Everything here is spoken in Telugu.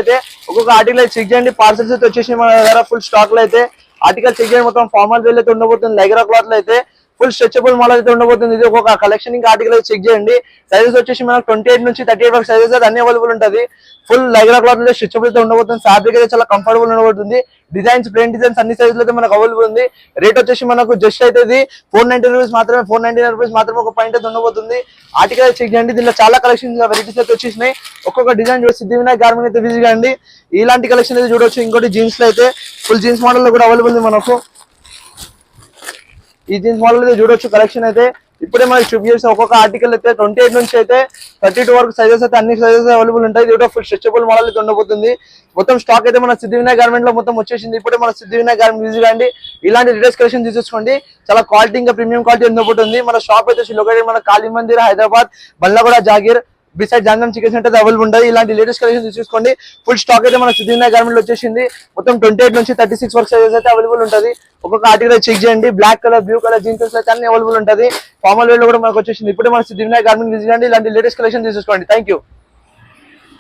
అయితే ఒక్కొక్క ఆర్టికల్ అయితే చెక్ చేయండి. పార్సల్స్ అయితే వచ్చేసి మన దగ్గర ఫుల్ స్టాక్ లో అయితే ఆర్టికల్ చెక్ చేయండి. మొత్తం ఫార్మల్ వేల్ అయితే ఉండబోతుంది. లైగ్రా క్లాత్ లో అయితే ఫుల్ స్ట్రెచబుల్ మోడల్ అయితే ఉండబోతుంది. ఇది ఒక కలెక్షన్ ఇంకా ఆర్టికల్ అయితే చెక్ చేయండి. సైజెస్ వచ్చేసి మనకు 28 నుంచి 38 వరకు సైజెస్ అయితే అన్ని అవైలబుల్ ఉంటుంది. ఫుల్ లైగ్రా క్లాత్ అయితే స్ట్రెచబుల్ అయితే ఉండబోతుంది. ఫ్యాబ్రిక్ అయితే చాలా కంఫర్టబుల్ ఉండబోతుంది. డిజైన్స్ ప్రింట్ డిజైన్స్ అన్ని సైజులు అయితే మనకు అవైలబుల్ ఉంది. రేట్ వచ్చేసి మనకు జస్ట్ అయితే ఇది 490 రూపీస్ మాత్రమే. 499 రూపీస్ మాత్రమే ఒక పాయింట్ అయితే ఉండబోతుంది. ఆర్టికల్ అయితే చెక్ చేయండి. దీనిలో చాలా కలెక్షన్స్ వెరైటీస్ అయితే వచ్చేసినాయి. ఒక్కొక్క డిజైన్ చూసి సిద్ధివినాయక్ గార్మెంట్ అయితే విజిట్ చేయండి. ఇలాంటి కలెక్షన్ అయితే చూడొచ్చు. ఇంకోటి జీన్స్ లో అయితే ఫుల్ జీన్స్ మోడల్ లో కూడా అవైలబుల్ ఉంది మనకు. ఈ జీన్స్ మోడల్ అయితే చూడొచ్చు. కలెక్షన్ అయితే ఇప్పుడే మనకి చూపించేసి ఒక్కొక్క ఆర్టికల్ అయితే 28 నుంచి అయితే 32 వరకు సైజెస్ అయితే అన్ని సైజెస్ అవైలబుల్ ఉంటాయి. ఇది కూడా ఫుల్ స్ట్రెచబుల్ మోడల్ అయితే ఉండబోతుంది. మొత్తం స్టాక్ అయితే మన సిద్ధివినాయక్ గార్మెంట్ లో మొత్తం వచ్చేసింది. ఇప్పుడే మన సిద్ధివినాయక్ గార్మెంట్ విజిట్ చేయండి. ఇలాంటి లేటెస్ట్ కలెక్షన్ తీసుకోండి. చాలా క్వాలిటీ ఇంకా ప్రీమియం క్వాలిటీ ఉండబోతుంది. మన షాప్ అయితే లొకేటెడ్ మన Kali Mandir, Hyderabad, Ballaguda, Jagir beside Jangam chicken centre available ఉంటుంది. ఇలాంటి లేటెస్ట్ కలెక్షన్ తీసుకోండి. ఫుల్ స్టాక్ అయితే మన సిద్ధివినాయక్ గార్మెంట్ లో వచ్చేసింది. మొత్తం 28 నుంచి 36 వరకు సైజెస్ అయితే అవైలబుల్ ఉంటుంది. ఒక్కొక్క ఆర్టికల్ చెక్ చేయండి. Black colour, blue colour jeans అయితే అన్ని అవైలబుల్ ఉంటుంది. ఫార్మల్ వేర్ లో కూడా మనకు వచ్చేసింది. ఇప్పుడే మన సిద్ధివినాయక్ గార్మెంట్ విజిట్ చేయండి. ఇలాంటి లేటెస్ట్ కలెక్షన్ తీసుకోండి. Thank you.